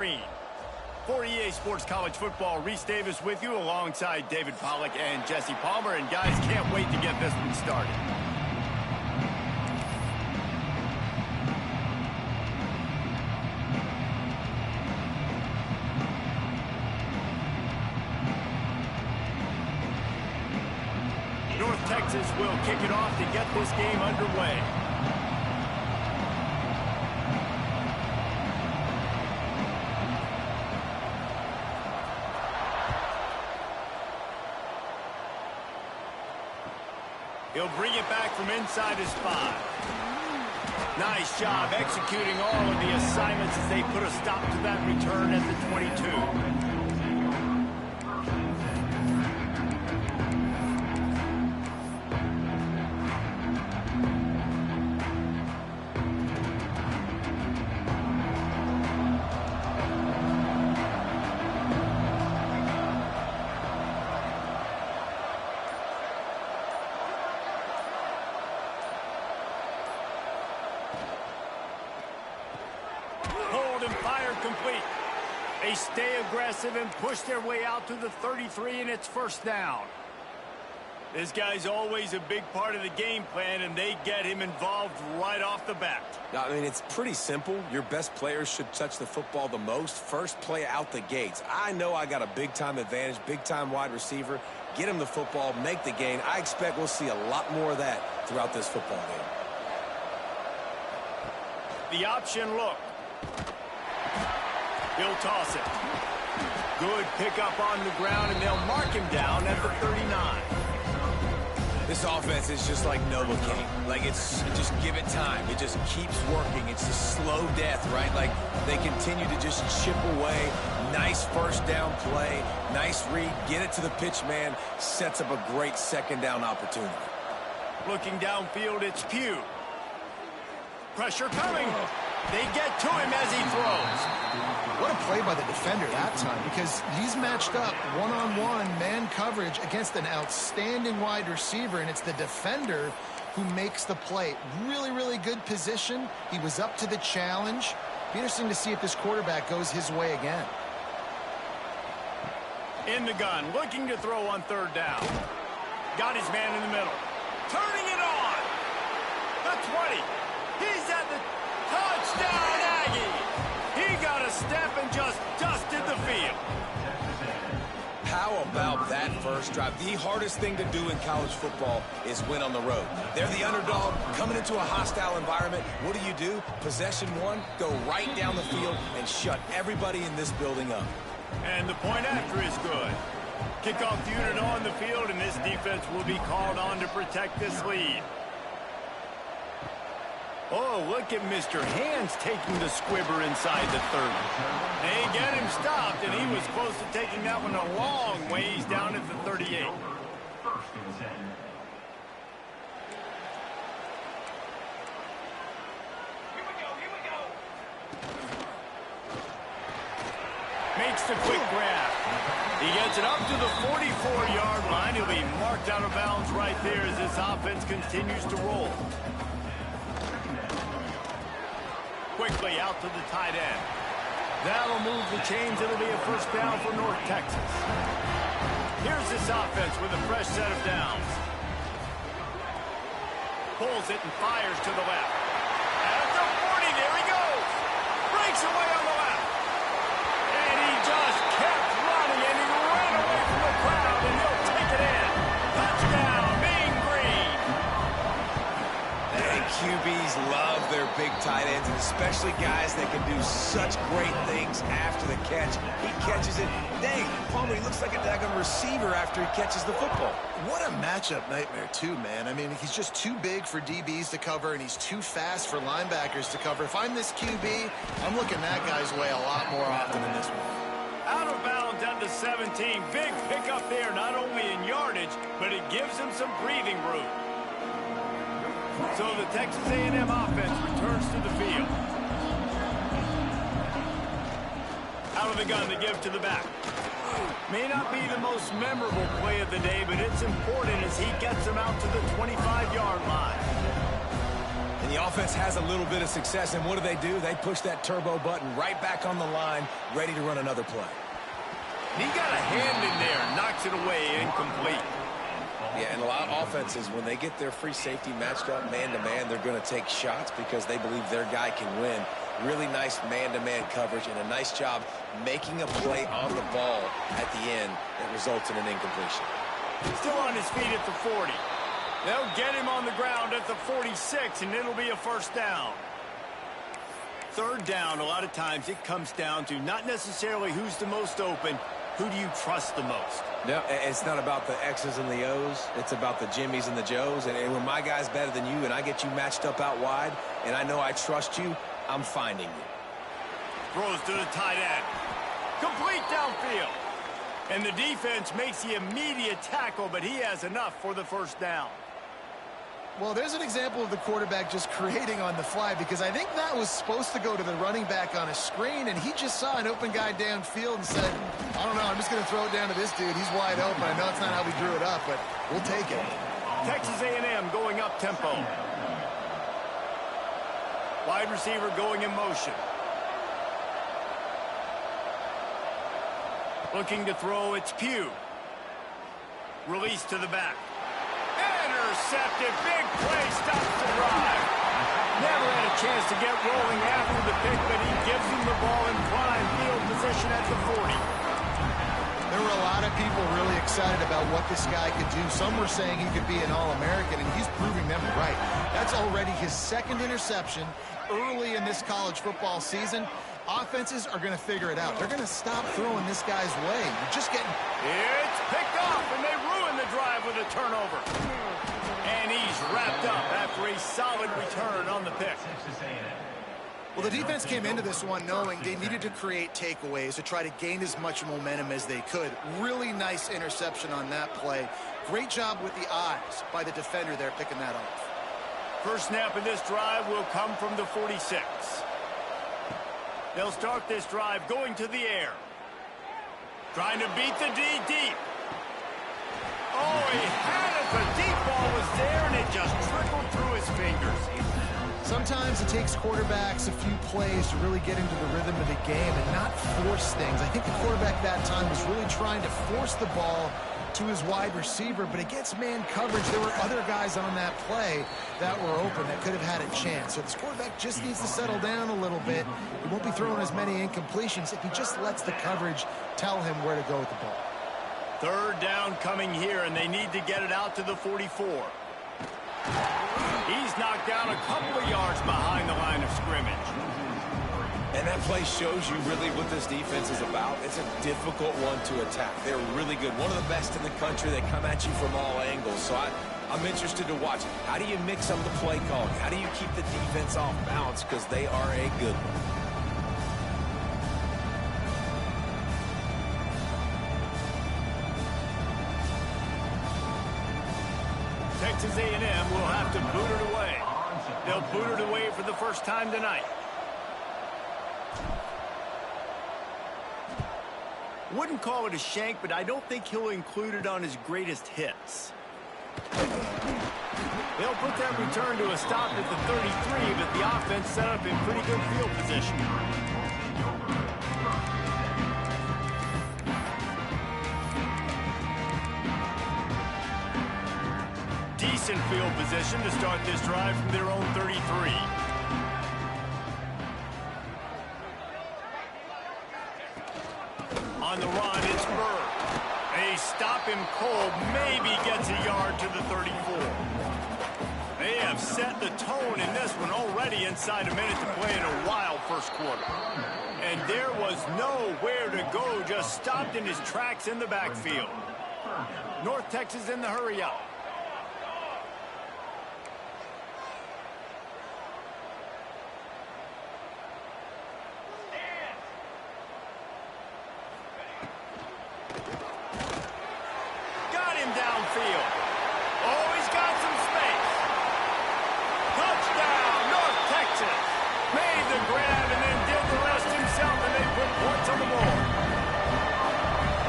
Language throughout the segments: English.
For EA Sports College Football, Reese Davis with you alongside David Pollack and Jesse Palmer. And guys, can't wait to get this one started. North Texas will kick it off to get this game underway. He'll bring it back from inside his 5. Nice job executing all of the assignments as they put a stop to that return at the 22. And fire complete. They stay aggressive and push their way out to the 33, and it's first down. This guy's always a big part of the game plan, and they get him involved right off the bat. I mean, it's pretty simple. Your best players should touch the football the most. First play out the gates. I know I got a big-time advantage, big-time wide receiver. Get him the football, make the gain. I expect we'll see a lot more of that throughout this football game. The option look. He'll toss it. Good pickup on the ground, and they'll mark him down at the 39. This offense is just like Novocaine. Like, just give it time. It just keeps working. It's a slow death, right? Like, they continue to just chip away. Nice first down play. Nice read. Get it to the pitch man. Sets up a great second down opportunity. Looking downfield, it's Pugh. Pressure coming. They get to him as he throws. What a play by the defender that time, because he's matched up one-on-one man coverage against an outstanding wide receiver, and it's the defender who makes the play. Really, really good position. He was up to the challenge. Be interesting to see if this quarterback goes his way again. In the gun, looking to throw on third down. Got his man in the middle. Turning it on. The 20. He's at the touchdown, Aggie. He got a step and just dusted the field. How about that first drive? The hardest thing to do in college football is win on the road. They're the underdog, coming into a hostile environment. What do? Possession one, go right down the field and shut everybody in this building up. And the point after is good. Kickoff unit on the field, and this defense will be called on to protect this lead. Oh, look at Mr. Hands taking the squibber inside the 30. They get him stopped, and he was close to taking that one a long ways down at the 38. Makes the quick grab. He gets it up to the 44-yard line. He'll be marked out of bounds right there as this offense continues to roll. Quickly out to the tight end. That'll move the chains. It'll be a first down for North Texas. Here's this offense with a fresh set of downs. Pulls it and fires to the left. At the 40, there he goes. Breaks away on the left. And he just kept running, and he ran away from the crowd, and he'll take it in. Touchdown, Mean Green. And QBs love their big tight ends, and especially guys that can do such great things after the catch. He catches it. Dang, Palmer, he looks like a daggone receiver after he catches the football. What a matchup nightmare, too, man. I mean, he's just too big for DBs to cover, and he's too fast for linebackers to cover. If I'm this QB, I'm looking that guy's way a lot more often than this one. Out of bounds at the 17. Big pickup there, not only in yardage, but it gives him some breathing room. So the Texas A&M offense returns to the field. Out of the gun to give to the back. May not be the most memorable play of the day, but it's important as he gets him out to the 25-yard line. And And the offense has a little bit of success, and what do? They push that turbo button right back on the line, ready to run another play. He got a hand in there, knocks it away, incomplete. Yeah, and a lot of offenses, when they get their free safety matched up man-to-man, they're going to take shots because they believe their guy can win. Really nice man-to-man coverage and a nice job making a play on the ball at the end that results in an incompletion. Still on his feet at the 40. They'll get him on the ground at the 46, and it'll be a first down. Third down, a lot of times it comes down to not necessarily who's the most open, who do you trust the most? No, it's not about the X's and the O's. It's about the Jimmies and the Joes. And when my guy's better than you and I get you matched up out wide and I know I trust you, I'm finding you. Throws to the tight end. Complete downfield. And the defense makes the immediate tackle, but he has enough for the first down. Well, there's an example of the quarterback just creating on the fly, because I think that was supposed to go to the running back on a screen, and he just saw an open guy downfield and said, I don't know, I'm just going to throw it down to this dude. He's wide open. I know it's not how we drew it up, but we'll take it. Texas A&M going up tempo. Wide receiver going in motion. Looking to throw, it's Pugh. Release to the back. Intercepted, big play, stops the drive. Never had a chance to get rolling after the pick, but he gives him the ball in prime field position at the 40. There were a lot of people really excited about what this guy could do. Some were saying he could be an All-American, and he's proving them right. That's already his second interception early in this college football season. Offenses are going to figure it out. They're going to stop throwing this guy's way. You're just getting... It's picked off, and they ruin the drive with a turnover. And he's wrapped up after a solid return on the pick. Well, the defense came into this one knowing they needed to create takeaways to try to gain as much momentum as they could. Really nice interception on that play. Great job with the eyes by the defender there picking that off. First snap in this drive will come from the 46. They'll start this drive going to the air. Trying to beat the D deep. Oh, he had it. The deep ball was there, and it just trickled through his fingers. Sometimes it takes quarterbacks a few plays to really get into the rhythm of the game and not force things. I think the quarterback that time was really trying to force the ball to his wide receiver, but against man coverage, there were other guys on that play that were open that could have had a chance. So this quarterback just needs to settle down a little bit. He won't be throwing as many incompletions if he just lets the coverage tell him where to go with the ball. Third down coming here, and they need to get it out to the 44. He's knocked down a couple of yards behind the line of scrimmage. And that play shows you really what this defense is about. It's a difficult one to attack. They're really good. One of the best in the country. They come at you from all angles. So I'm interested to watch. How do you mix up the play calling? How do you keep the defense off balance? Because they are a good one. Texas A&M will have to boot it away. They'll boot it away for the first time tonight. Wouldn't call it a shank, but I don't think he'll include it on his greatest hits. They'll put that return to a stop at the 33, but the offense set up in pretty good field position. Decent field position to start this drive from their own 33. On the run, it's Bird. They stop him cold, maybe gets a yard to the 34. They have set the tone in this one already inside a minute to play in a wild first quarter. And there was nowhere to go, just stopped in his tracks in the backfield. North Texas in the hurry up. Downfield. Oh, he's got some space. Touchdown, North Texas. Made the grab and then did the rest himself, and they put points on the board.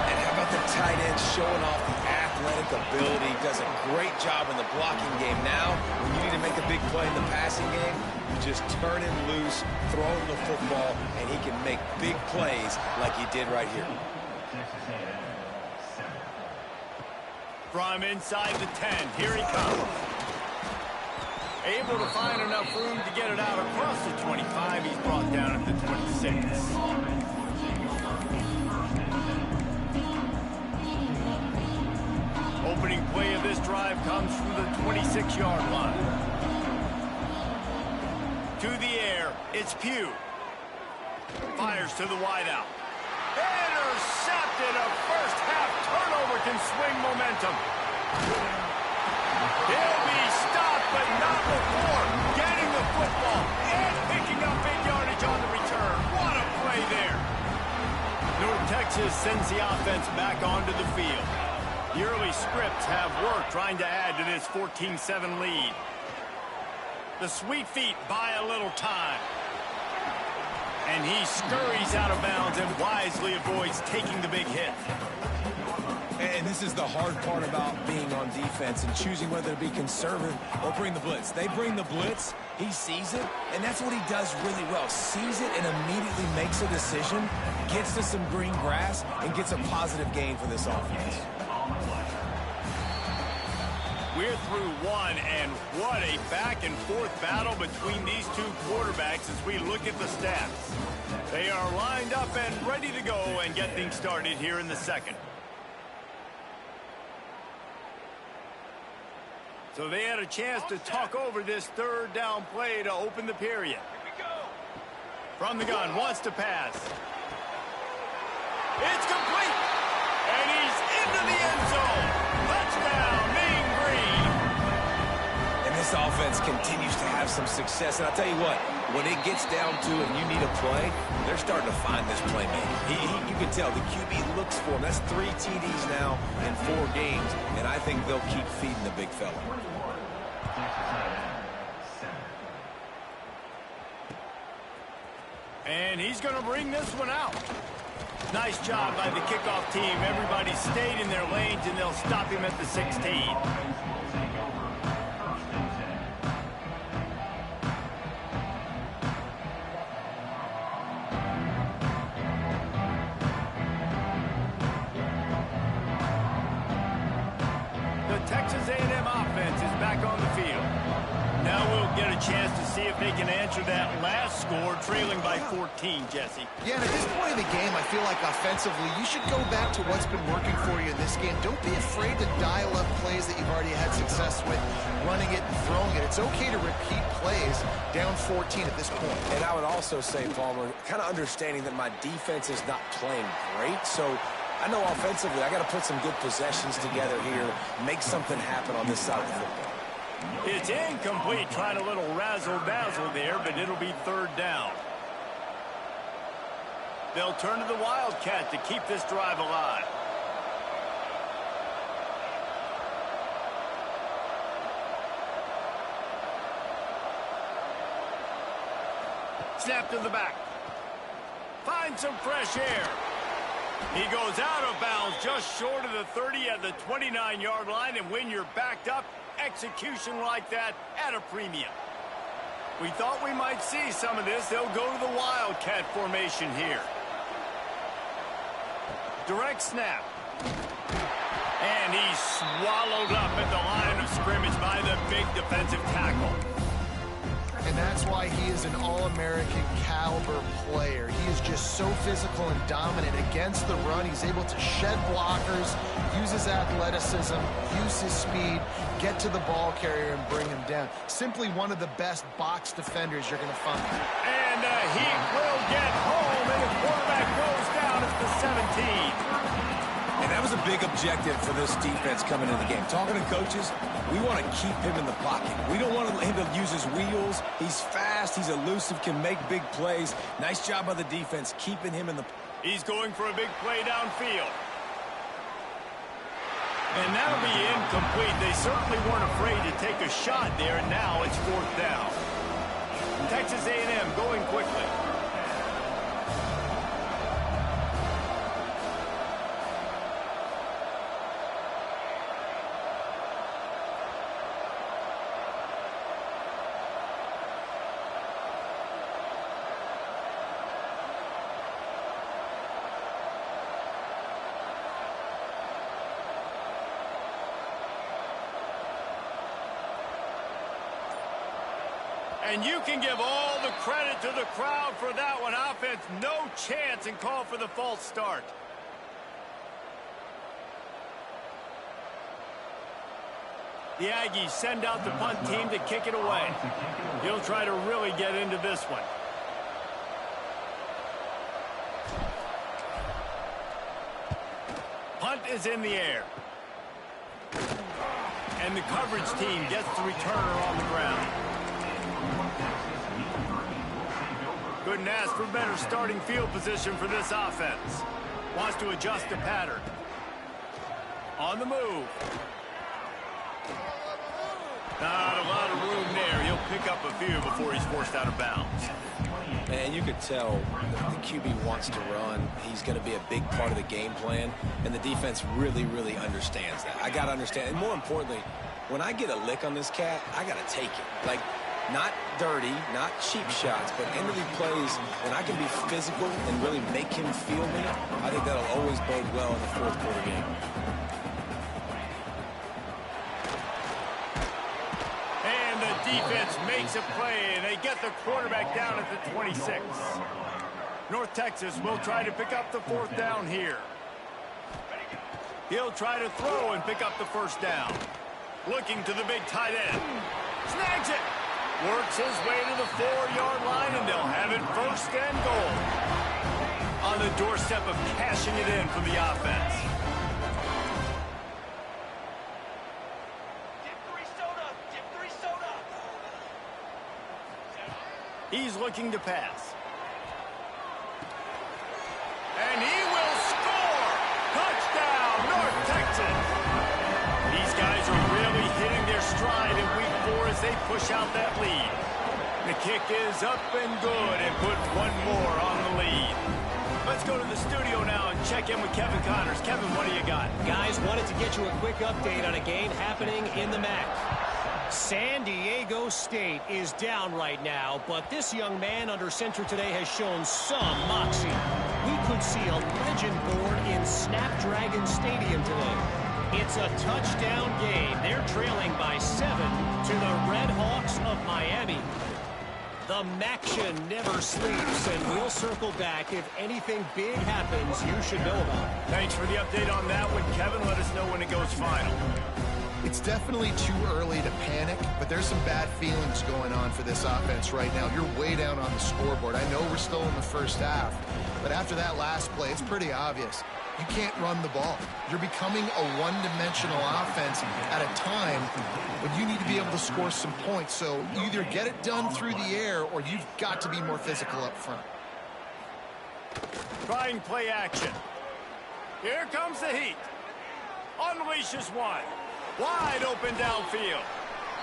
And how about the tight end showing off the athlete? athletic ability, does a great job in the blocking game. Now, when you need to make a big play in the passing game, you just turn him loose, throw him the football, and he can make big plays like he did right here. From inside the 10, here he comes. Able to find enough room to get it out across the 25. He's brought down at the 26. Opening play of this drive comes from the 26-yard line. To the air, it's Pugh. Fires to the wideout. Intercepted. A first-half turnover can swing momentum. He'll be stopped, but not before getting the football and picking up big yardage on the return. What a play there. North Texas sends the offense back onto the field. The early scripts have worked trying to add to this 14-7 lead. The Sweet Feet buy a little time. And he scurries out of bounds and wisely avoids taking the big hit. And this is the hard part about being on defense and choosing whether to be conservative or bring the blitz. They bring the blitz, he sees it, and that's what he does really well. Sees it and immediately makes a decision, gets to some green grass, and gets a positive gain for this offense. We're through one, and what a back-and-forth battle between these two quarterbacks as we look at the stats. They are lined up and ready to go and get things started here in the second. So they had a chance to talk over this third down play to open the period. From the gun, wants to pass. It's complete! And he's into the end zone. Touchdown, Mean Green. And this offense continues to have some success. And I'll tell you what, when it gets down to it and you need a play, they're starting to find this playmaker. You can tell the QB looks for him. That's 3 TDs now in 4 games, and I think they'll keep feeding the big fella. And he's going to bring this one out. Nice job by the kickoff team. Everybody stayed in their lanes, and they'll stop him at the 16. Texas A&M offense is back on the field. Now we'll get a chance to see if they can answer that last score, trailing by 14, Jesse. Yeah, and at this point of the game, I feel like offensively, you should go back to what's been working for you in this game. Don't be afraid to dial up plays that you've already had success with, running it and throwing it. It's okay to repeat plays down 14 at this point. And I would also say, Palmer, kind of understanding that my defense is not playing great, so I know offensively I got to put some good possessions together here, make something happen on this side of the football. It's incomplete, trying a little razzle-dazzle there, but it'll be third down. They'll turn to the Wildcat to keep this drive alive. Snap to the back. Find some fresh air. He goes out of bounds just short of the 30 at the 29-yard line, and when you're backed up, execution like that at a premium. We thought we might see some of this. They'll go to the Wildcat formation here. Direct snap. And he's swallowed up at the line of scrimmage by the big defensive tackle. And that's why he is an All-American caliber player. He is just so physical and dominant against the run. He's able to shed blockers, use his athleticism, use his speed, get to the ball carrier and bring him down. Simply one of the best box defenders you're going to find. And he will get home, and the quarterback goes down at the 17. And that was a big objective for this defense coming into the game. Talking to coaches, we want to keep him in the pocket. We don't want him to use his wheels. He's fast, he's elusive, can make big plays. Nice job by the defense keeping him in the... He's going for a big play downfield. And that'll be incomplete. They certainly weren't afraid to take a shot there, and now it's fourth down. Texas A&M going quickly. And you can give all the credit to the crowd for that one. Offense, no chance, and call for the false start. The Aggies send out the punt team to kick it away. He'll try to really get into this one. Punt is in the air. And the coverage team gets the returner on the ground. Couldn't ask for better starting field position for this offense. Wants to adjust the pattern. On the move. Not a lot of room there. He'll pick up a few before he's forced out of bounds. And you could tell the QB wants to run. He's going to be a big part of the game plan, and the defense really, really understands that. I got to understand, and more importantly, when I get a lick on this cat, I got to take it. Like, not dirty, not cheap shots, but end of the plays, when I can be physical and really make him feel me, I think that'll always bode well in the fourth quarter game. Defense makes a play, and they get the quarterback down at the 26. North Texas will try to pick up the fourth down here. He'll try to throw and pick up the first down. Looking to the big tight end. Snags it. Works his way to the 4-yard line, and they'll have it first and goal. On the doorstep of cashing it in for the offense. He's looking to pass. And he will score! Touchdown, North Texas! These guys are really hitting their stride in week 4 as they push out that lead. The kick is up and good and put one more on the lead. Let's go to the studio now and check in with Kevin Connors. Kevin, what do you got? Guys, wanted to get you a quick update on a game happening in the MAC. San Diego State is down right now, but this young man under center today has shown some moxie. We could see a legend born in Snapdragon Stadium today. It's a touchdown game. They're trailing by 7 to the Red Hawks of Miami. The MACtion never sleeps, and we'll circle back if anything big happens you should know about. Thanks for the update on that one, Kevin. Let us know when it goes final. It's definitely too early to panic, but there's some bad feelings going on for this offense right now. You're way down on the scoreboard. I know we're still in the first half, but after that last play, it's pretty obvious. You can't run the ball. You're becoming a one-dimensional offense at a time when you need to be able to score some points. So either get it done through the air or you've got to be more physical up front. Trying play action. Here comes the heat. Unleashes one. Wide open downfield.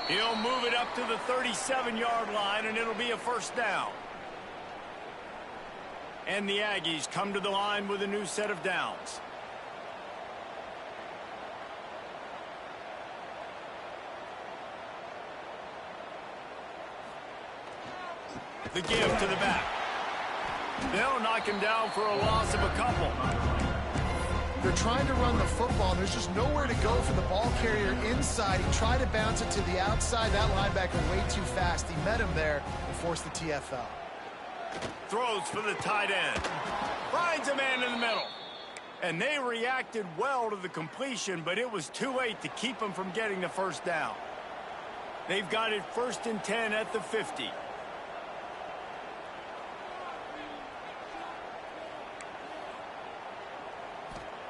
He'll move it up to the 37-yard line, and it'll be a first down. And the Aggies come to the line with a new set of downs. The give to the back. They'll knock him down for a loss of a couple. They're trying to run the football, and there's just nowhere to go for the ball carrier inside. He tried to bounce it to the outside. That linebacker way too fast. He met him there and forced the TFL. Throws for the tight end. Finds a man in the middle. And they reacted well to the completion, but it was too late to keep him from getting the first down. They've got it 1st and 10 at the 50.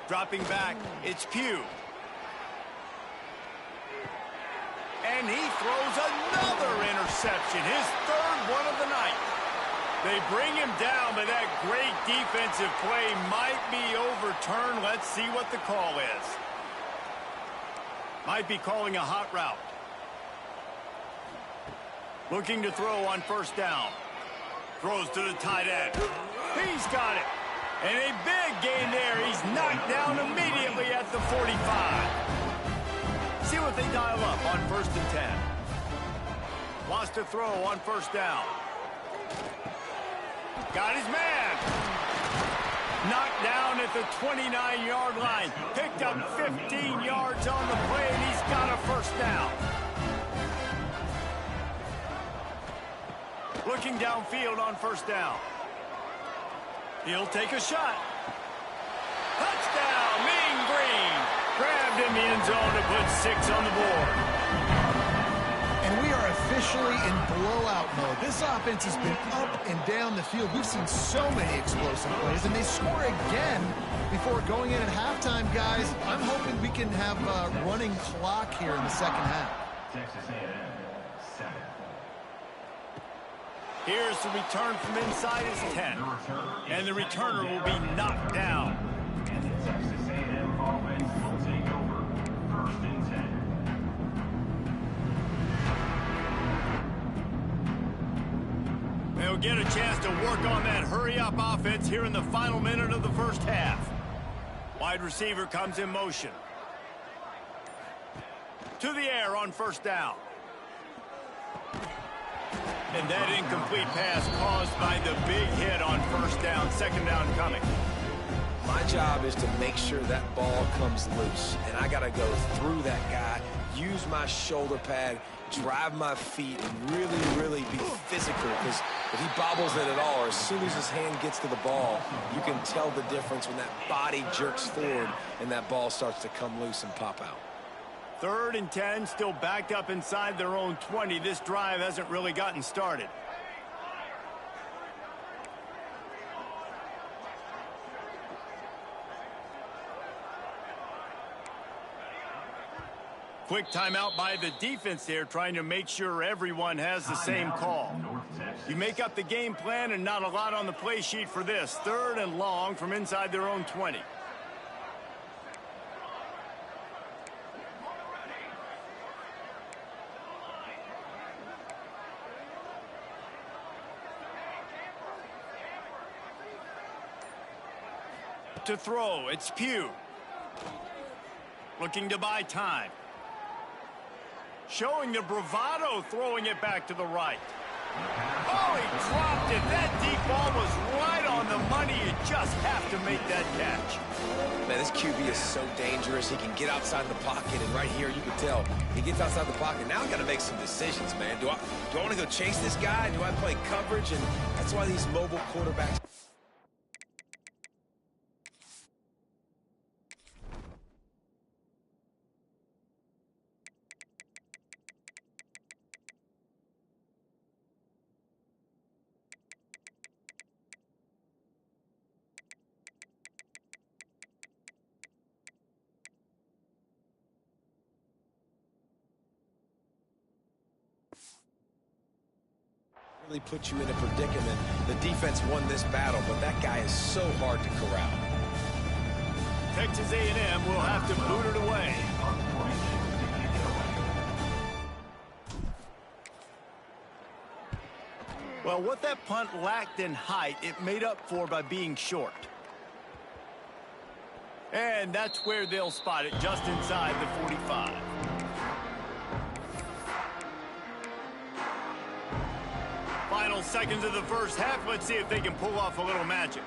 Dropping back, it's Pugh. And he throws another interception, his 3rd one of the night. They bring him down, but that great defensive play might be overturned. Let's see what the call is. Might be calling a hot route. Looking to throw on first down. Throws to the tight end. He's got it. And a big gain there. He's knocked down immediately at the 45. See what they dial up on 1st and 10. Wants to throw on first down. Got his man. Knocked down at the 29-yard line. Picked up 15 yards on the play, and he's got a first down. Looking downfield on first down. He'll take a shot. Touchdown, Mean Green. Grabbed in the end zone to put 6 on the board. And we are officially in blowout mode. This offense has been up and down the field. We've seen so many explosive plays, and they score again before going in at halftime, guys. I'm hoping we can have a running clock here in the second half. Here's the return from inside his 10. And the returner will be knocked down. They'll get a chance to work on that hurry-up offense here in the final minute of the first half. Wide receiver comes in motion. To the air on first down. And that incomplete pass caused by the big hit on first down. Second down coming. My job is to make sure that ball comes loose. And I got to go through that guy, use my shoulder pad, drive my feet, and really be physical. Because if he bobbles it at all, or as soon as his hand gets to the ball, you can tell the difference when that body jerks forward and that ball starts to come loose and pop out. 3rd and 10, still backed up inside their own 20. This drive hasn't really gotten started. Quick timeout by the defense there, trying to make sure everyone has the same call. You make up the game plan and not a lot on the play sheet for this. 3rd and long from inside their own 20. To throw, it's Pugh. Looking to buy time. Showing the bravado, throwing it back to the right. Oh, he dropped it. That deep ball was right on the money. You just have to make that catch. Man, this QB is so dangerous. He can get outside the pocket, and right here you can tell he gets outside the pocket. Now I got to make some decisions, man. Do I want to go chase this guy? Do I play coverage? And that's why these mobile quarterbacks. Really put you in a predicament. The defense won this battle, but that guy is so hard to corral. Texas A&M will have to boot it away. Well, what that punt lacked in height, it made up for by being short. And that's where they'll spot it, just inside the 45. Final seconds of the first half. Let's see if they can pull off a little magic.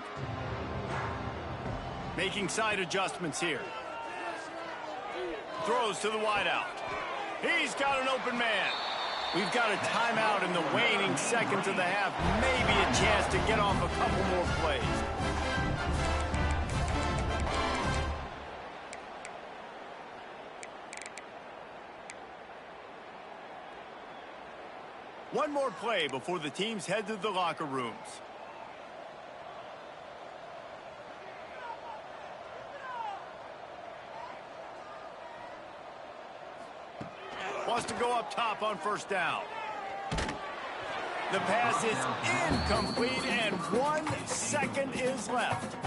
Making side adjustments here. Throws to the wideout. He's got an open man. We've got a timeout in the waning seconds of the half. Maybe a chance to get off a couple more plays. One more play before the teams head to the locker rooms. Wants to go up top on first down. The pass is incomplete, and 1 second is left.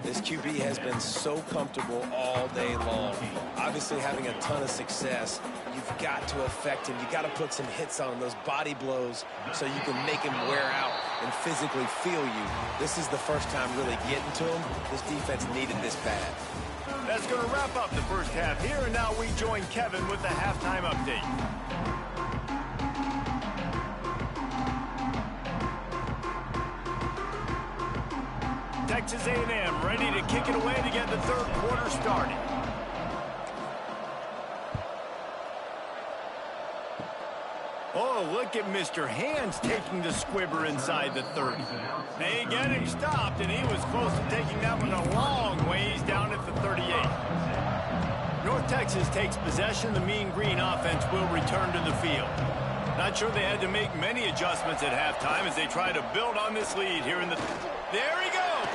This QB has been so comfortable all day long. Obviously having a ton of success. You've got to affect him. You've got to put some hits on him, those body blows, so you can make him wear out and physically feel you. This is the first time really getting to him. This defense needed this bad. That's going to wrap up the first half here, and now we join Kevin with the halftime update. Texas A&M ready to kick it away to get the third quarter started. Oh, Oh, look at Mr. Hands taking the squibber inside the 30. They get him stopped, and he was close to taking that one a long ways down at the 38. North Texas takes possession. The Mean Green offense will return to the field. Not sure they had to make many adjustments at halftime as they try to build on this lead here in the... There he goes!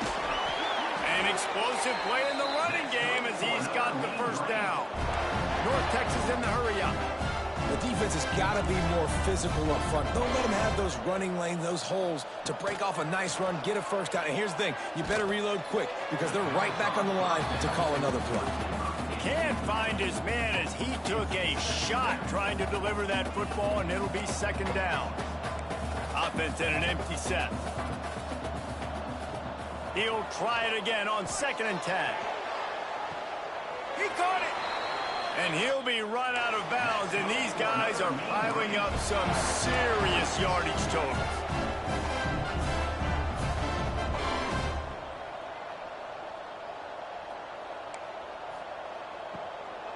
An explosive play in the running game as he's got the first down. North Texas in the hurry up. The defense has got to be more physical up front. Don't let them have those running lanes, those holes to break off a nice run, get a first down. And here's the thing, you better reload quick because they're right back on the line to call another play. Can't find his man as he took a shot trying to deliver that football, and it'll be second down. Offense in an empty set. He'll try it again on 2nd and 10. He caught it! And he'll be run out of bounds, and these guys are piling up some serious yardage totals.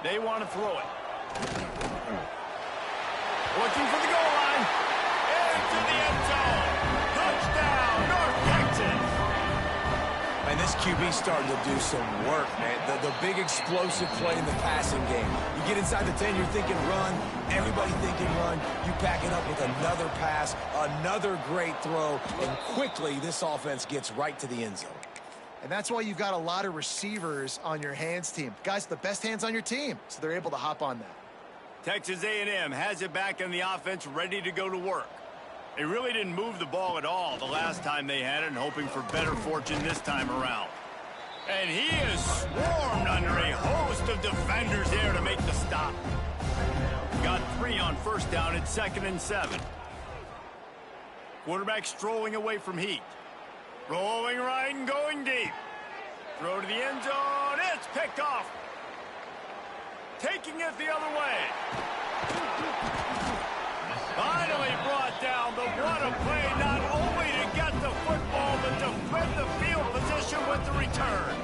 They want to throw it. Looking for the goal line. Into the end zone. Touchdown, North Texas. And this QB's starting to do some work, man. The big explosive play in the passing game. You get inside the 10, you're thinking run. Everybody thinking run. You pack it up with another pass, another great throw, and quickly this offense gets right to the end zone. And that's why you've got a lot of receivers on your hands team. Guys, the best hands on your team, so they're able to hop on that. Texas A&M has it back in the offense, ready to go to work. They really didn't move the ball at all the last time they had it, and hoping for better fortune this time around. And he is swarmed under a host of defenders there to make the stop. Got 3 on first down at 2nd and 7. Quarterback strolling away from heat. Rolling right and going deep. Throw to the end zone. It's picked off. Taking it the other way. Finally brought down, but what a play, not only to get the football, but to flip the field position with the return.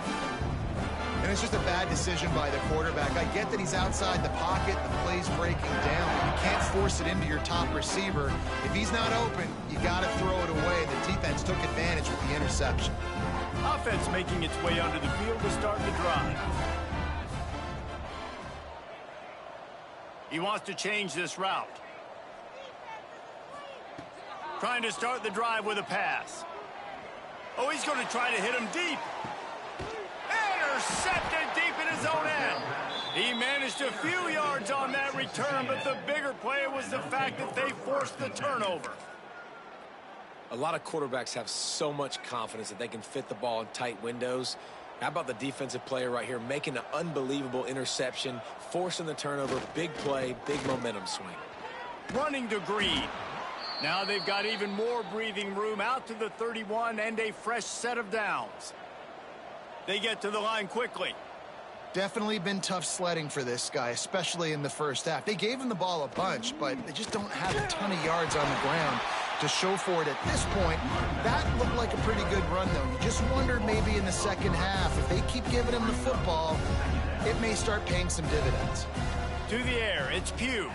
And it's just a bad decision by the quarterback. I get that he's outside the pocket, the play's breaking down. You can't force it into your top receiver. If he's not open, you got to throw it away. The defense took advantage with the interception. Offense making its way under the field to start the drive. He wants to change this route. Trying to start the drive with a pass. Oh, he's going to try to hit him deep. Intercepted deep in his own end. He managed a few yards on that return, but the bigger play was the fact that they forced the turnover. A lot of quarterbacks have so much confidence that they can fit the ball in tight windows. How about the defensive player right here making an unbelievable interception, forcing the turnover, big play, big momentum swing. Running to Green. Now they've got even more breathing room out to the 31 and a fresh set of downs. They get to the line quickly. Definitely been tough sledding for this guy, especially in the first half. They gave him the ball a bunch, but they just don't have a ton of yards on the ground to show for it at this point. That looked like a pretty good run, though. You just wondered maybe in the second half, if they keep giving him the football, it may start paying some dividends. To the air, it's Pugh.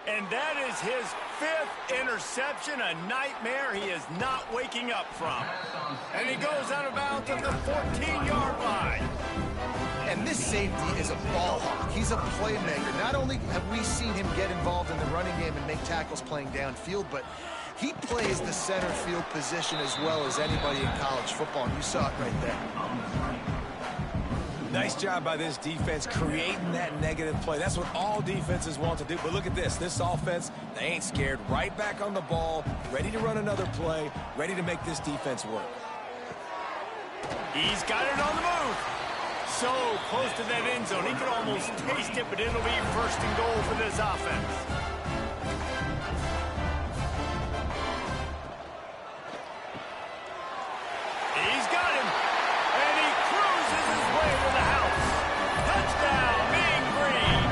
And that is his 5th interception, a nightmare he is not waking up from. And he goes out of bounds at the 14-yard line. And this safety is a ball hawk. He's a playmaker. Not only have we seen him get involved in the running game and make tackles playing downfield, but he plays the center field position as well as anybody in college football, and you saw it right there. Nice job by this defense creating that negative play. That's what all defenses want to do. But look at this. This offense, they ain't scared. Right back on the ball, ready to run another play, ready to make this defense work. He's got it on the move. So close to that end zone. He could almost taste it, but it'll be 1st and goal for this offense. He's got him. And he cruises his way to the house. Touchdown, Mean Green.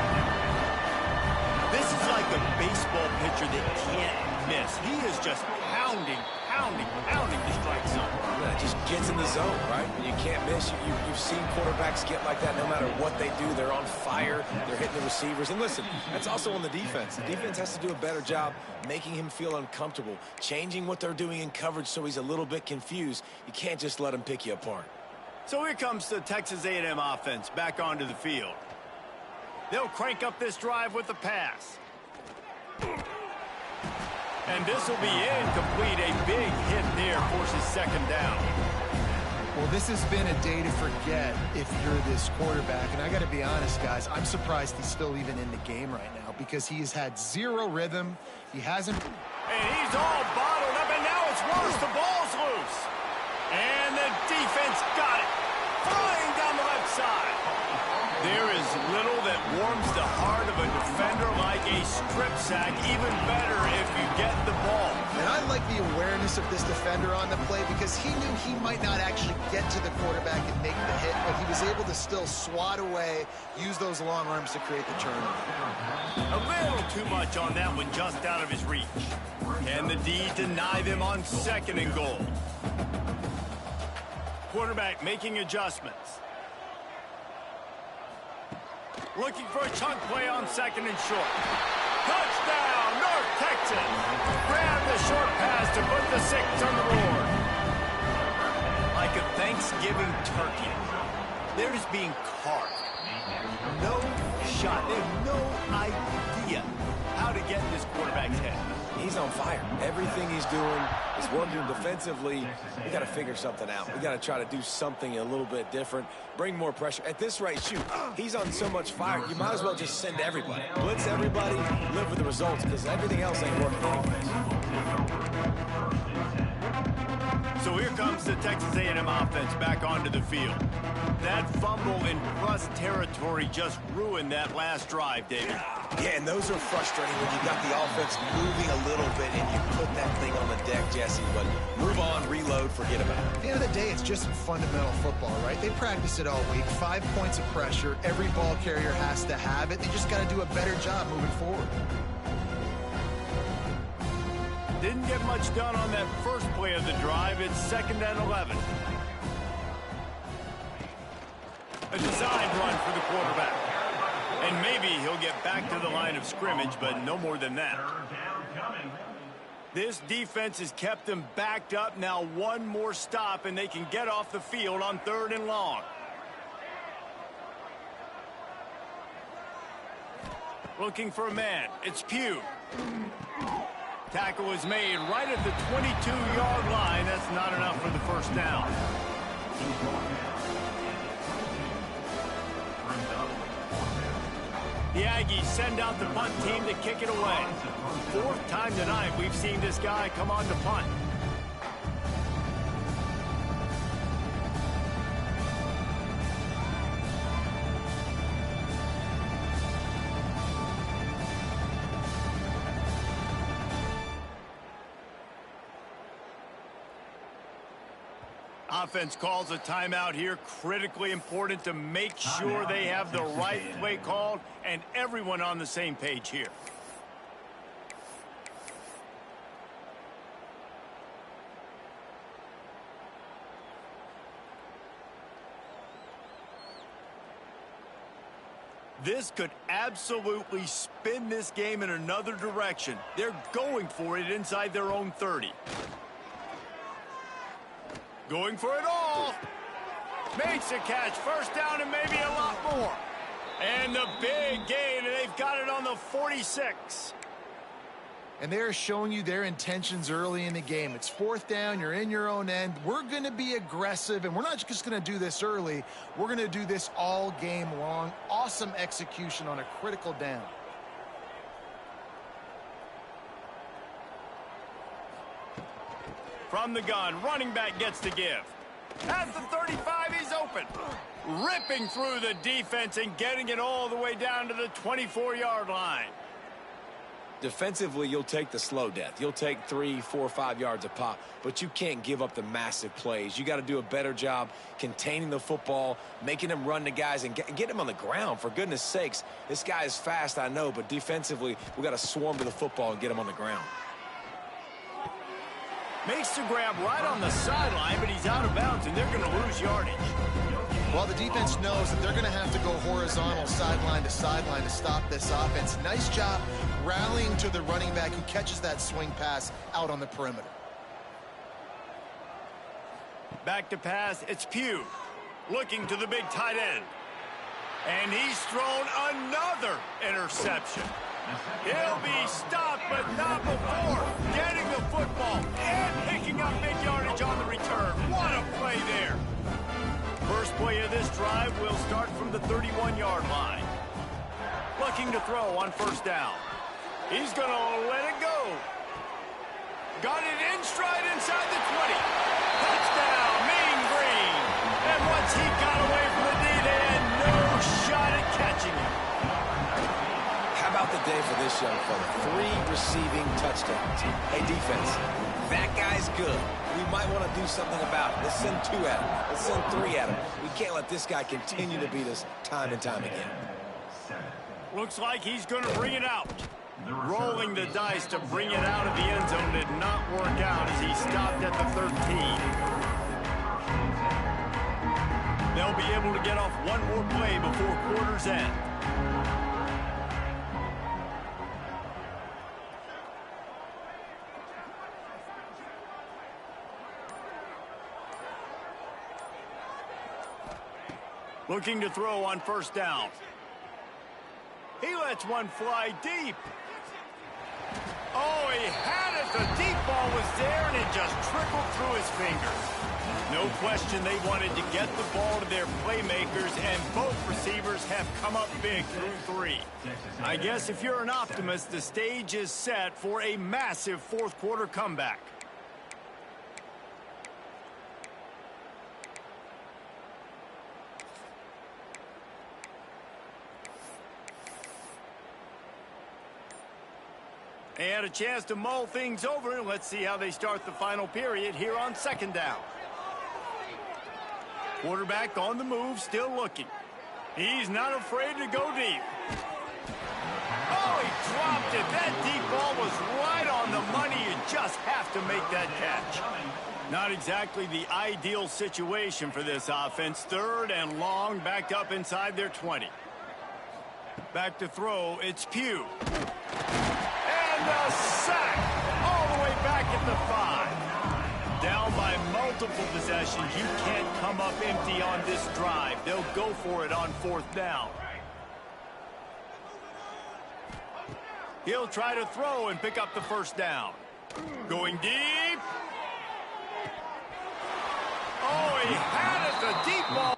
This is like a baseball pitcher that can't miss. He is just pounding the strike zone. Just gets in the zone, right? And you can't miss. You've seen quarterbacks get like that no matter what they do. They're on fire. They're hitting the receivers. And listen, that's also on the defense. The defense has to do a better job making him feel uncomfortable, changing what they're doing in coverage so he's a little bit confused. You can't just let him pick you apart. So here comes the Texas A&M offense back onto the field. They'll crank up this drive with the pass. And this will be incomplete. A big hit there forces second down. Well, this has been a day to forget if you're this quarterback. And I got to be honest, guys, I'm surprised he's still even in the game right now because he has had zero rhythm. He hasn't. And he's all bottled up, and now it's worse. The ball's loose. And the defense got it. Flying down the left side. There is little that warms the heart of a defender like a strip sack. Even better if you get the ball. And I like the awareness of this defender on the play because he knew he might not actually get to the quarterback and make the hit, but he was able to still swat away, use those long arms to create the turnover. A little too much on that one, just out of his reach. Can the D deny them on second and goal? Quarterback making adjustments. Looking for a chunk play on second and short. Touchdown, North Texas. Grab the short pass to put the 6 on the board. Like a Thanksgiving turkey. They're just being carved. No shot. They have no idea how to get in this quarterback's head. He's on fire. Everything he's doing is working defensively. We got to figure something out. We got to try to do something a little bit different. Bring more pressure. At this rate, shoot, he's on so much fire. You might as well just send everybody. Blitz everybody, live with the results, because everything else ain't working anyways. So here comes the Texas A&M offense back onto the field. That fumble in plus territory just ruined that last drive, David. Yeah, and those are frustrating when you got the offense moving a little bit and you put that thing on the deck, Jesse. But move on, reload, forget about it. At the end of the day, it's just fundamental football, right? They practice it all week. 5 points of pressure. Every ball carrier has to have it. They just got to do a better job moving forward. Didn't get much done on that first play of the drive. It's 2nd and 11. A design run for the quarterback. And maybe he'll get back to the line of scrimmage, but no more than that. This defense has kept them backed up. Now one more stop, and they can get off the field on 3rd and long. Looking for a man. It's Pugh. Tackle is made right at the 22-yard line. That's not enough for the first down. The Aggies send out the punt team to kick it away. 4th time tonight we've seen this guy come on to punt. Offense calls a timeout here. Critically important to make sure they have the right play called and everyone on the same page here. This could absolutely spin this game in another direction. They're going for it inside their own 30. Going for it all. Makes a catch. First down and maybe a lot more. And the big gain, and they've got it on the 46. And they're showing you their intentions early in the game. It's 4th down. You're in your own end. We're going to be aggressive, and we're not just going to do this early. We're going to do this all game long. Awesome execution on a critical down. From the gun, running back gets to give. At the 35, he's open. Ripping through the defense and getting it all the way down to the 24-yard line. Defensively, you'll take the slow death. You'll take 3, 4, 5 yards a pop, but you can't give up the massive plays. You got to do a better job containing the football, making them run the guys, and get them on the ground. For goodness sakes, this guy is fast, I know, but defensively, we got to swarm to the football and get him on the ground. Makes the grab right on the sideline, but he's out of bounds, and they're going to lose yardage. Well, the defense knows that they're going to have to go horizontal sideline to stop this offense. Nice job rallying to the running back who catches that swing pass out on the perimeter. Back to pass, it's Pugh. Looking to the big tight end. And he's thrown another interception. He'll be stopped, but not before getting the football and picking up big yardage on the return. What a play there. First play of this drive will start from the 31-yard line. Looking to throw on first down. He's going to let it go. Got it in stride inside the 20. Touchdown, Mean Green. And once he got away from the D, they had no shot at catching him. How about the day for this young fella? 3 receiving touchdowns. Hey, defense, that guy's good. We might want to do something about it. Let's send 2 at him. Let's send 3 at him. We can't let this guy continue to beat us time and time again. Looks like he's going to bring it out. Rolling the dice to bring it out of the end zone did not work out as he stopped at the 13. They'll be able to get off one more play before quarter's end. Looking to throw on first down. He lets one fly deep. Oh, he had it. The deep ball was there, and it just trickled through his fingers. No question they wanted to get the ball to their playmakers, and both receivers have come up big through 3. I guess if you're an optimist, the stage is set for a massive fourth-quarter comeback. They had a chance to mull things over. Let's see how they start the final period here on second down. Quarterback on the move, still looking. He's not afraid to go deep. Oh, he dropped it. That deep ball was right on the money. You just have to make that catch. Not exactly the ideal situation for this offense. 3rd and long, backed up inside their 20. Back to throw, it's Pugh. And a sack all the way back at the 5. Down by multiple possessions. You can't come up empty on this drive. They'll go for it on 4th down. He'll try to throw and pick up the first down. Going deep. Oh, he had it. The deep ball.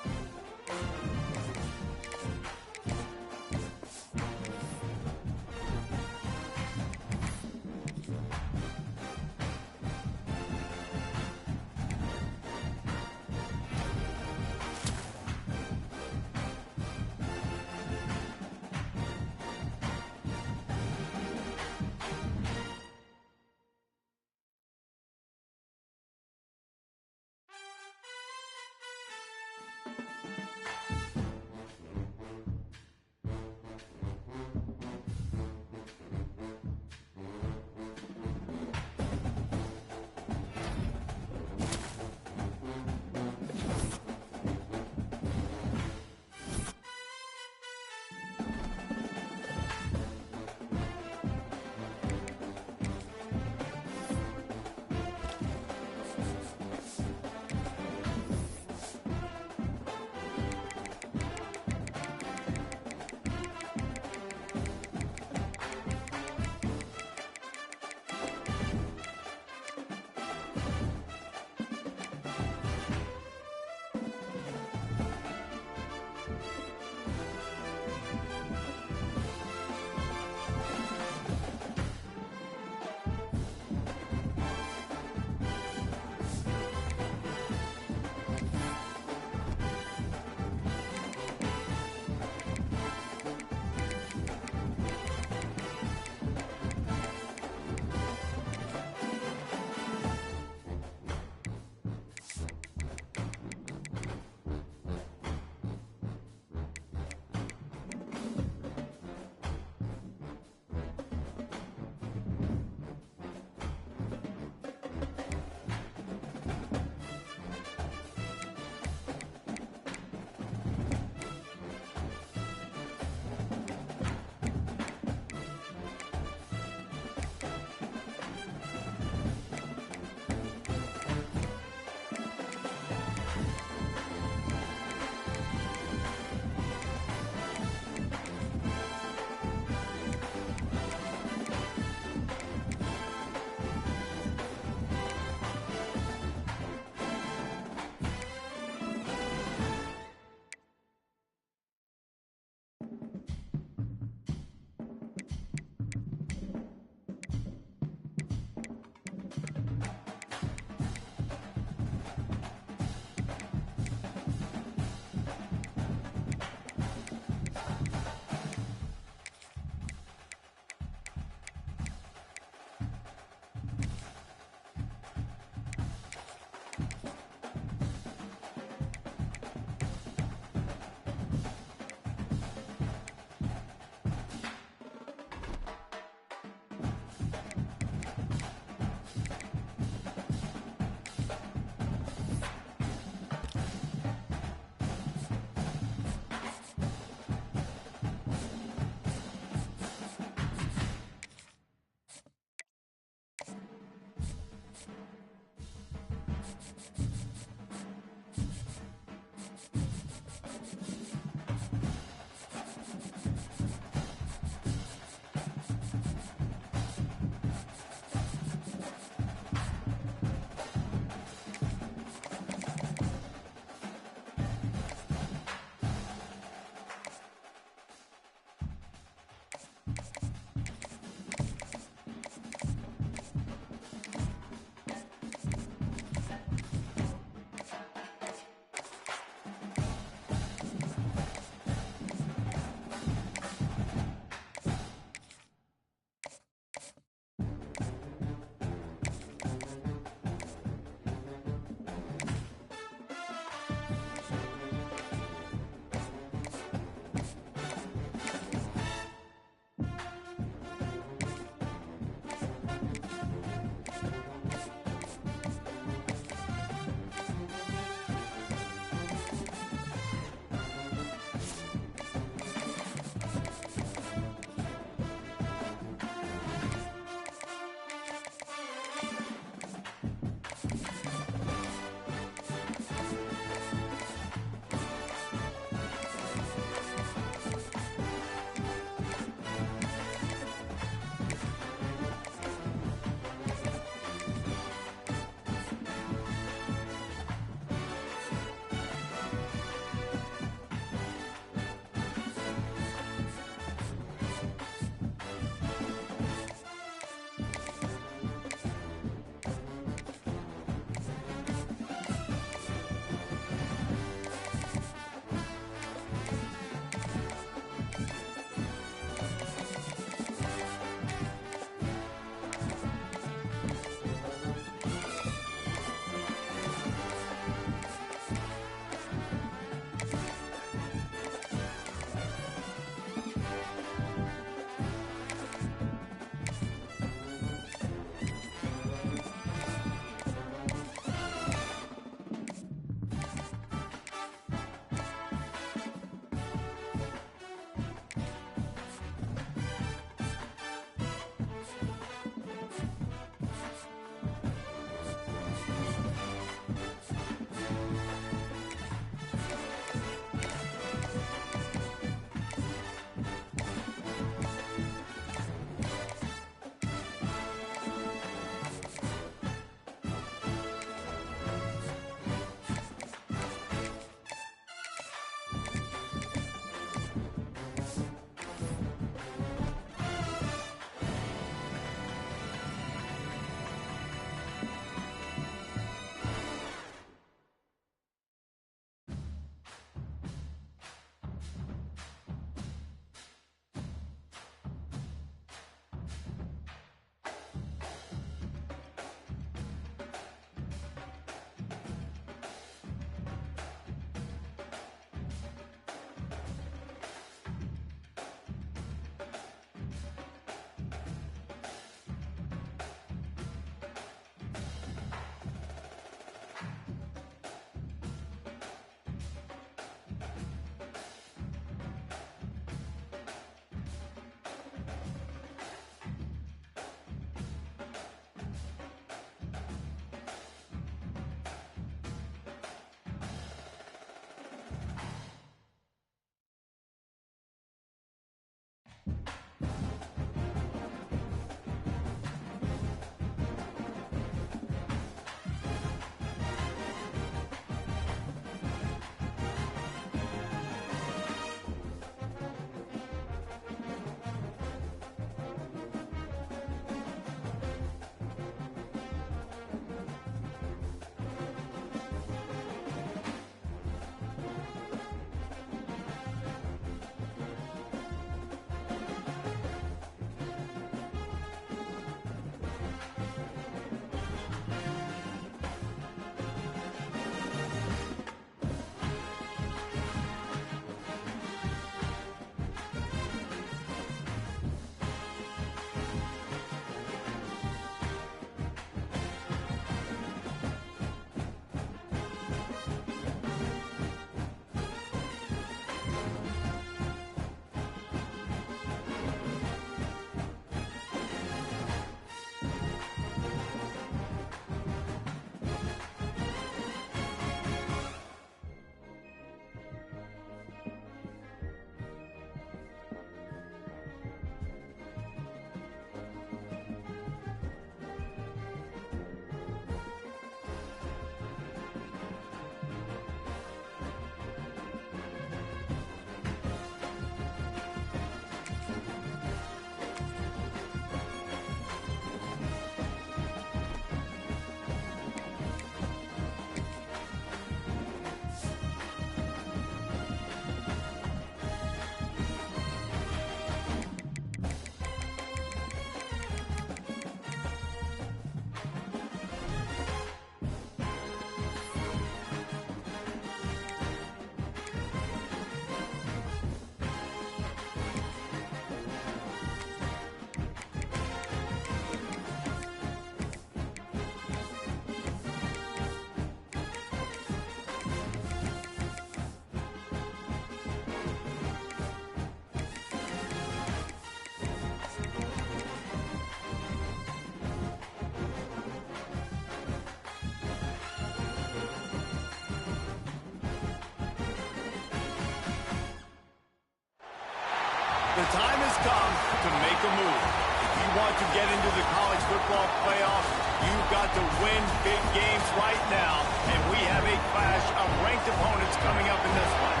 The time has come to make a move. If you want to get into the college football playoff, you've got to win big games right now, and we have a clash of ranked opponents coming up in this one.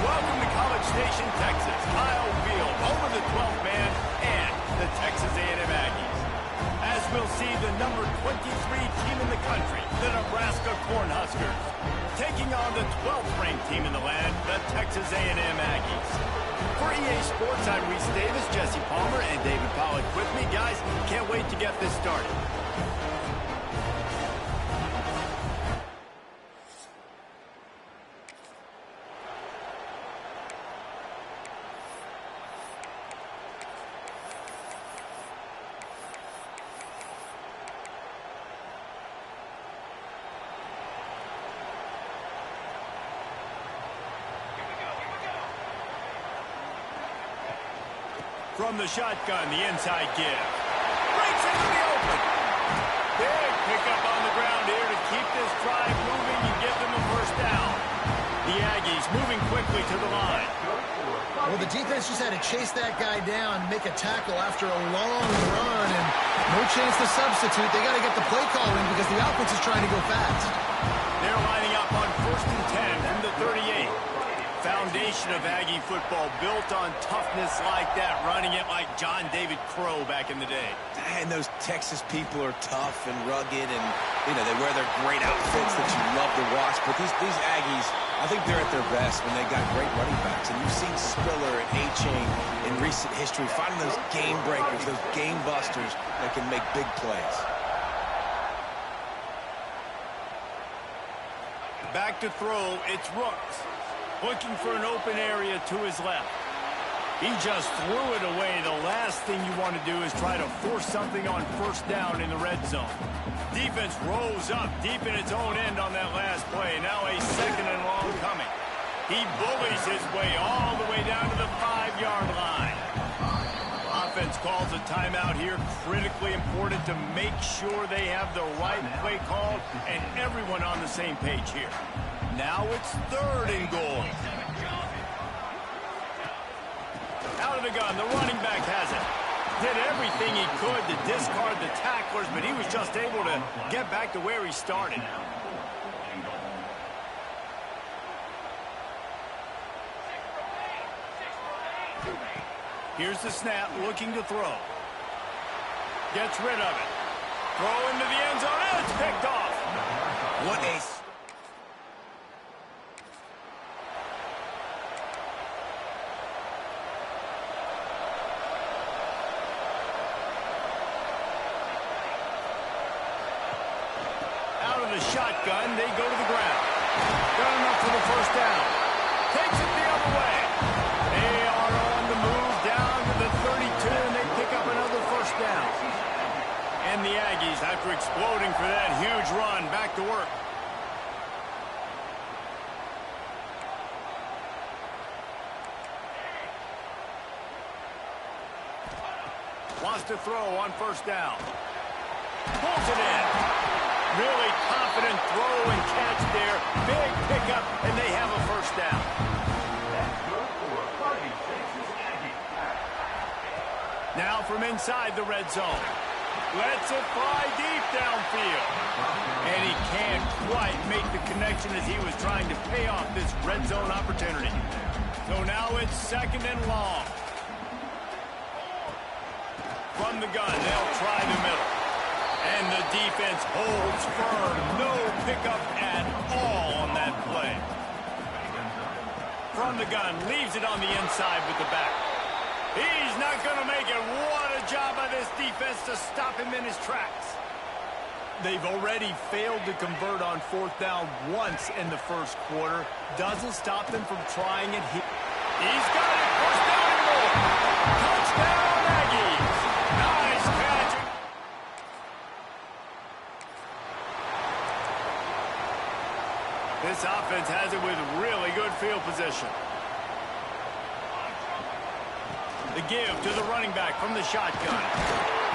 Welcome to College Station, Texas. Kyle Field over the 12th man and the Texas A&M Aggies. As we'll see the number 23 team in the country, the Nebraska Cornhuskers, taking on the 12th ranked team in the land, the Texas A&M Aggies. For EA Sports, I'm Reese Davis, Jesse Palmer, and David Pollack with me. Guys, can't wait to get this started. From the shotgun, the inside give. Breaks into the open. Big pickup on the ground here to keep this drive moving and give them a first down. The Aggies moving quickly to the line. Well, the defense just had to chase that guy down, make a tackle after a long run, and no chance to substitute. They got to get the play call in because the offense is trying to go fast. They're lining up on 1st and 10 from the 38. Foundation of Aggie football built on toughness like that, running it like John David Crow back in the day. And those Texas people are tough and rugged, and they wear their great outfits that you love to watch. But these Aggies, I think they're at their best when they got great running backs. And you've seen Spiller and A-Chain in recent history finding those game breakers, those game busters that can make big plays. Back to throw, it's Rooks. Looking for an open area to his left. He just threw it away. The last thing you want to do is try to force something on first down in the red zone. Defense rose up deep in its own end on that last play. Now a 2nd and long coming. He bullies his way all the way down to the 5-yard line. Offense calls a timeout here. Critically important to make sure they have the right play called and everyone on the same page here. Now it's 3rd and goal. Out of the gun, the running back has it. Did everything he could to discard the tacklers, but he was just able to get back to where he started. Here's the snap, looking to throw. Gets rid of it. Throw into the end zone, and it's picked off. What a... Shotgun, they go to the ground. Got enough for the first down. Takes it the other way. They are on the move down to the 32, and they pick up another first down. And the Aggies, after exploding for that huge run, back to work. Wants to throw on first down. Pulls it in. Really confident throw and catch there. Big pickup, and they have a first down. Now from inside the red zone. Lets it fly deep downfield. And he can't quite make the connection as he was trying to pay off this red zone opportunity. So now it's 2nd and long. From the gun, they'll try the middle. And the defense holds firm. No pickup at all on that play. From the gun, leaves it on the inside with the back. He's not going to make it. What a job by this defense to stop him in his tracks. They've already failed to convert on 4th down once in the first quarter. Doesn't stop them from trying it here. He's got it. First down and more. Touchdown, Aggies. Nice catch. This offense has it with really good field position. The give to the running back from the shotgun.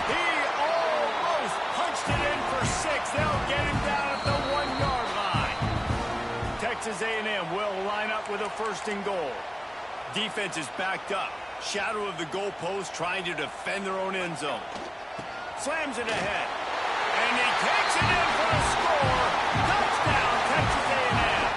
He almost punched it in for 6. They'll get him down at the 1-yard line. Texas A&M will line up with a 1st and goal. Defense is backed up. Shadow of the goalpost trying to defend their own end zone. Slams it ahead. And he takes it in for a score. Touchdown, Texas A&M.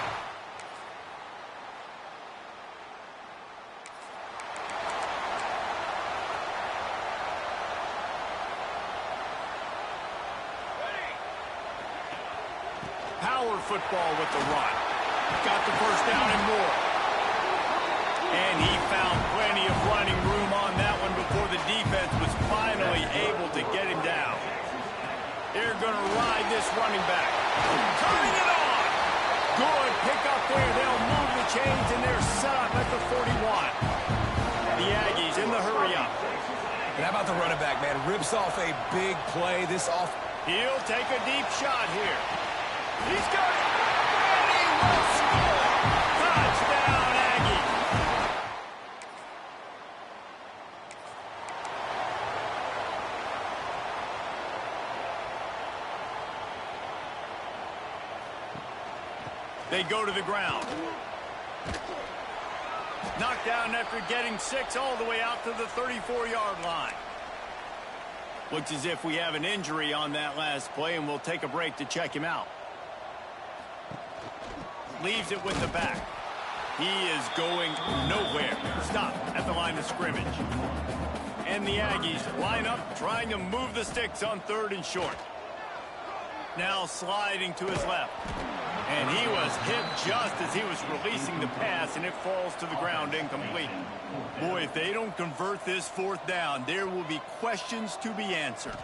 Power football with the run. Got the first down and more. And he found plenty of running room on that one before the defense was finally able to get him down. They're going to ride this running back. Turning it on. Good pick up there. They'll move the chains, and they're set up at the 41. The Aggies in the hurry up. And how about the running back, man? Rips off a big play. He'll take a deep shot here. He's got it. And he will score. Touchdown, Aggies. They go to the ground. Knocked down after getting 6 all the way out to the 34-yard line. Looks as if we have an injury on that last play, and we'll take a break to check him out. Leaves it with the back. He is going nowhere. Stop at the line of scrimmage. And the Aggies line up, trying to move the sticks on 3rd and short. Now sliding to his left. And he was hit just as he was releasing the pass, and it falls to the ground incomplete. Boy, if they don't convert this 4th down, there will be questions to be answered.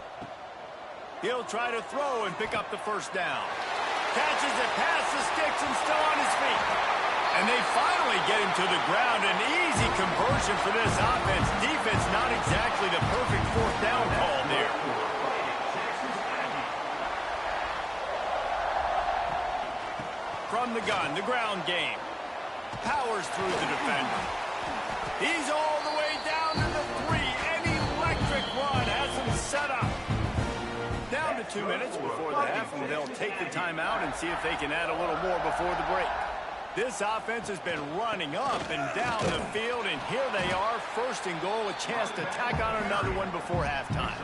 He'll try to throw and pick up the first down. Catches it past the sticks and still on his feet. And they finally get him to the ground. An easy conversion for this offense. Defense not exactly the perfect 4th down call there. From the gun, the ground game. Powers through the defender. He's all the way down to the 3. An electric run has him set up. Down to 2 minutes before the half, and they'll take the timeout and see if they can add a little more before the break. This offense has been running up and down the field, and here they are, 1st and goal, a chance to tack on another one before halftime.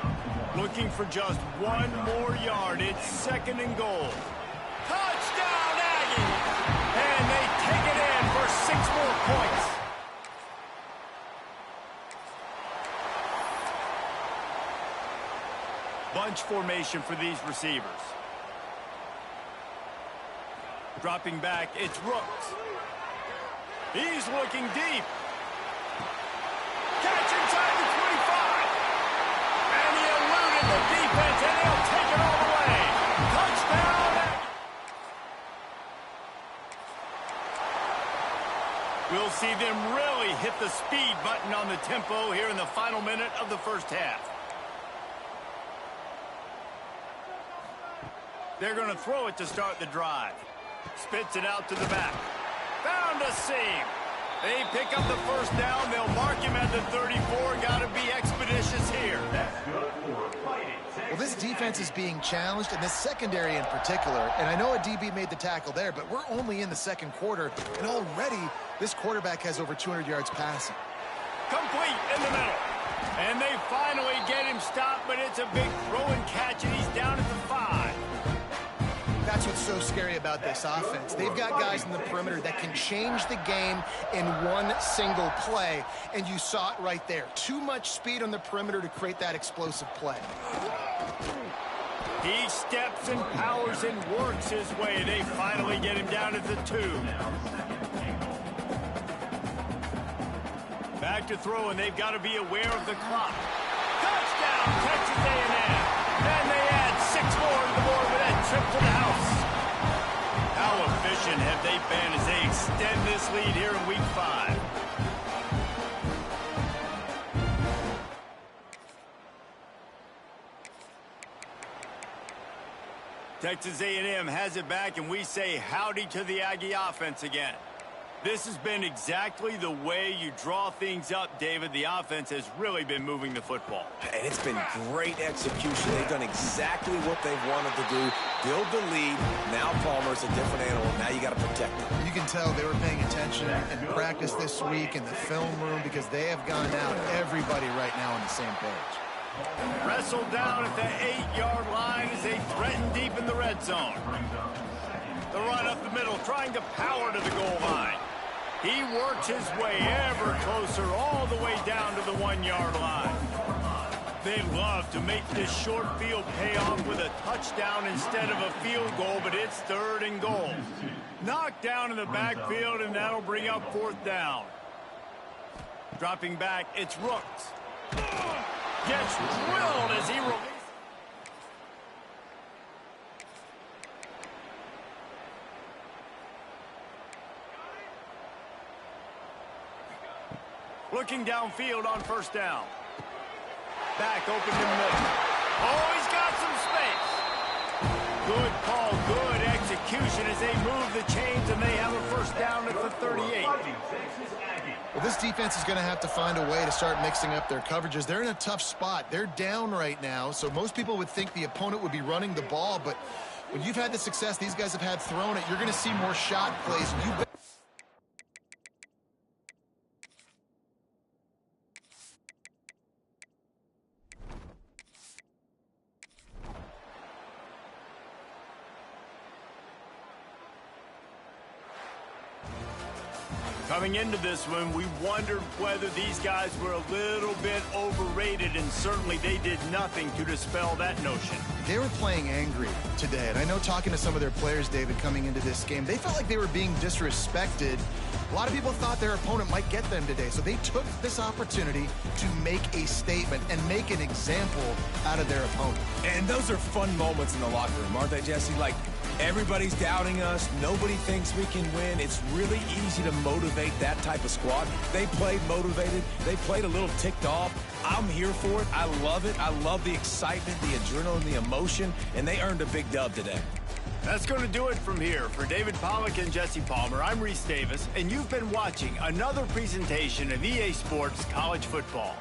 Looking for just 1 more yard. It's 2nd and goal. Touchdown, Aggies! And they take it in for 6 more points. Bunch formation for these receivers. Dropping back, it's Rooks. He's looking deep. Catch inside the 25. And he eluded the defense, and he'll take it all the way. Touchdown! We'll see them really hit the speed button on the tempo here in the final minute of the 1st half. They're going to throw it to start the drive. Spits it out to the back. Found a seam. They pick up the 1st down. They'll mark him at the 34. Got to be expeditious here. Well, this defense is being challenged, and this secondary in particular. And I know a DB made the tackle there, but we're only in the 2nd quarter, and already this quarterback has over 200 yards passing. Complete in the middle. And they finally get him stopped, but it's a big throw and catch, and he's down at the 5. That's what's so scary about this offense. They've got guys in the perimeter that can change the game in one single play, and you saw it right there. Too much speed on the perimeter to create that explosive play. He steps and powers and works his way. They finally get him down at the 2. Back to throw, and they've got to be aware of the clock. Touchdown, Texas A&M. Then they add 6 more to the board with that trip to the house. How efficient have they been as they extend this lead here in Week 5? Texas A&M has it back, and we say howdy to the Aggie offense again. This has been exactly the way you draw things up, David. The offense has really been moving the football. And it's been great execution. They've done exactly what they've wanted to do. Build the lead. Now Palmer's a different animal. Now you got to protect him. You can tell they were paying attention in practice this week in the film room because they have gone out, everybody right now on the same page. Wrestled down at the 8-yard line as they threaten deep in the red zone. The run up the middle, trying to power to the goal line. He works his way ever closer all the way down to the 1-yard line. They love to make this short field pay off with a touchdown instead of a field goal, but it's 3rd and goal. Knocked down in the backfield, and that'll bring up 4th down. Dropping back, it's Rooks. Gets drilled as he releases. Looking downfield on 1st down. Back open in the middle. Oh, he's got some space. Good call, good execution as they move the chains, and they have a 1st down at the 38. Well, this defense is going to have to find a way to start mixing up their coverages. They're in a tough spot. They're down right now, so most people would think the opponent would be running the ball, but when you've had the success these guys have had throwing it, you're going to see more shot plays. Coming into this one, we wondered whether these guys were a little bit overrated, and certainly they did nothing to dispel that notion. They were playing angry today, and I know talking to some of their players, David, coming into this game, they felt like they were being disrespected. A lot of people thought their opponent might get them today, so they took this opportunity to make a statement and make an example out of their opponent. And those are fun moments in the locker room, aren't they, Jesse? Like, everybody's doubting us. Nobody thinks we can win. It's really easy to motivate that type of squad. They played motivated. They played a little ticked off. I'm here for it. I love it. I love the excitement, the adrenaline, the emotion, and they earned a big dub today. That's going to do it from here. For David Pollack and Jesse Palmer, I'm Reese Davis, and you've been watching another presentation of EA Sports College Football.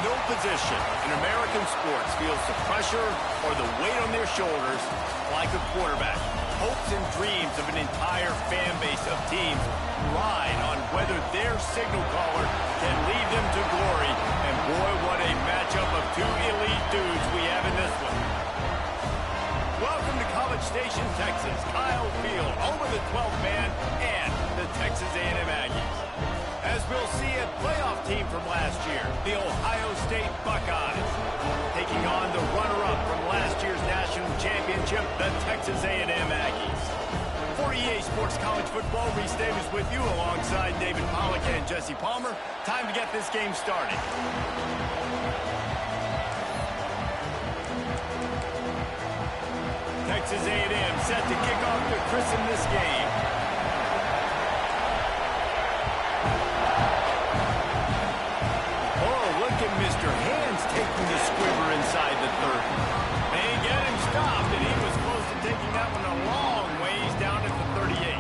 No position in American sports feels the pressure or the weight on their shoulders like a quarterback. Hopes and dreams of an entire fan base of teams ride on whether their signal caller can lead them to glory. And boy, what a matchup of two elite dudes we have in this one. Welcome to College Station, Texas. Kyle Field, home of the 12th man and the we'll see a playoff team from last year, the Ohio State Buckeyes, taking on the runner-up from last year's national championship, the Texas A&M Aggies. For EA Sports College Football, Reese Davis with you alongside David Pollack and Jesse Palmer. Time to get this game started. Texas A&M set to kick off to christen this game. Oh, look at Mr. Hands taking the squiver inside the 30. They get him stopped, and he was close to taking that one a long ways down at the 38.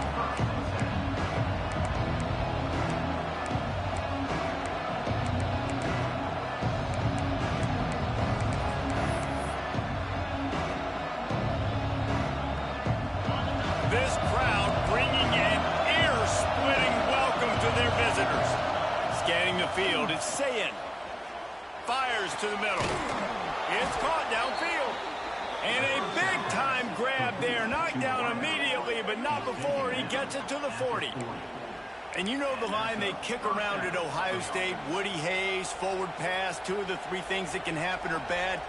This crowd bringing an ear-splitting welcome to their visitors. Scanning the field, it's Sayin. Fires to the middle. It's caught downfield. And a big-time grab there. Knocked down immediately, but not before he gets it to the 40. And you know the line they kick around at Ohio State. Woody Hayes, forward pass, 2 of the 3 things that can happen are bad.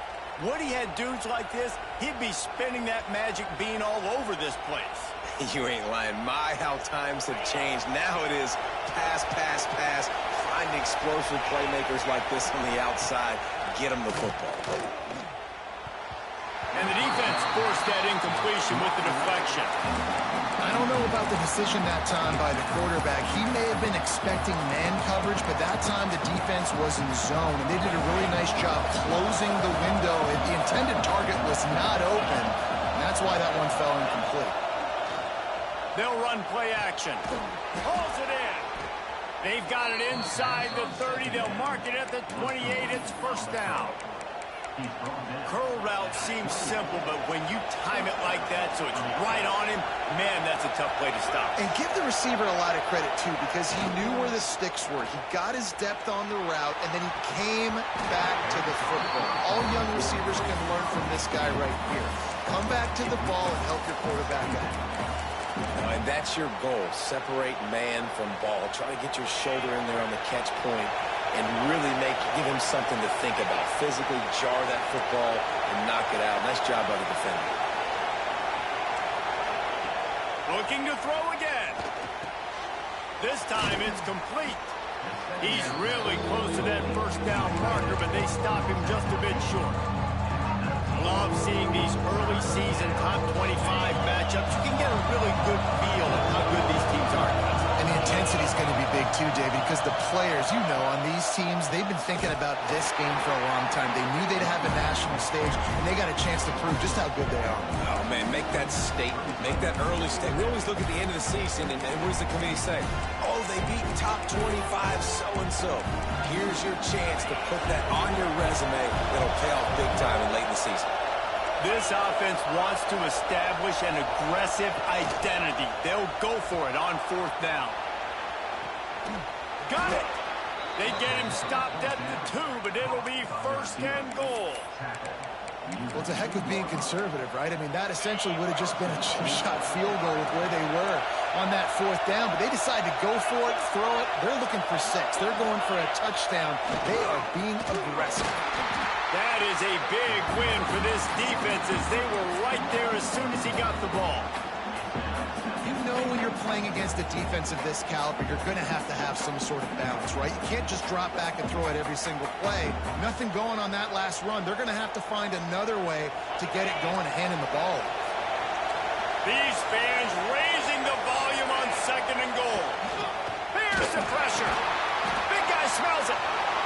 Woody had dudes like this, he'd be spinning that magic bean all over this place. You ain't lying. My, how times have changed. Now it is pass, pass, pass. Find explosive playmakers like this on the outside. Get them the football. And the defense forced that incompletion with the deflection. I don't know about the decision that time by the quarterback. He may have been expecting man coverage, but that time the defense was in zone, and they did a really nice job closing the window. The intended target was not open, and that's why that one fell incomplete. They'll run play action. Pulls it in. They've got it inside the 30. They'll mark it at the 28. It's first down. Curl route seems simple, but when you time it like that so it's right on him, man, that's a tough play to stop. And give the receiver a lot of credit, too, because he knew where the sticks were. He got his depth on the route, and then he came back to the football. All young receivers can learn from this guy right here. Come back to the ball and help your quarterback out. And that's your goal. Separate man from ball. Try to get your shoulder in there on the catch point and really give him something to think about. Physically jar that football and knock it out. Nice job by the defender. Looking to throw again. This time it's complete. He's really close to that first down marker, but they stop him just a bit short. Love seeing these early season top 25 matchups. You can get a really good feel of how good these teams are. And the intensity is going to be big too, David, because the players, you know, on these teams, they've been thinking about this game for a long time. They knew they'd have a national stage, and they got a chance to prove just how good they are. Oh, man, make that statement. Make that early statement. We always look at the end of the season, and what does the committee say? Oh, they beat top 25 so-and-so. Here's your chance to put that on your resume that'll pay off big time in late in the season. This offense wants to establish an aggressive identity. They'll go for it on 4th down. Got it. They get him stopped at the 2, but it'll be 1st and goal. Well, it's a heck of being conservative, right? I mean, that essentially would have just been a chip-shot field goal with where they were on that 4th down, but they decided to go for it, throw it. They're looking for 6. They're going for a touchdown. They are being aggressive. That is a big win for this defense as they were right there as soon as he got the ball. You know when you're playing against a defense of this caliber, you're going to have some sort of balance, right? You can't just drop back and throw it every single play. Nothing going on that last run. They're going to have to find another way to get it going and handing the ball. These fans raising the volume on 2nd and goal. Here's the pressure. Big guy smells it.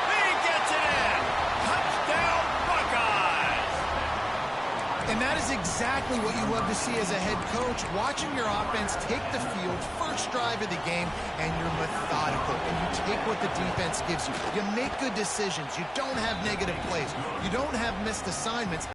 He gets it in. Touchdown, Buckeyes. And that is exactly what you love to see as a head coach, watching your offense take the field, first drive of the game, and you're methodical, and you take what the defense gives you. You make good decisions. You don't have negative plays. You don't have missed assignments.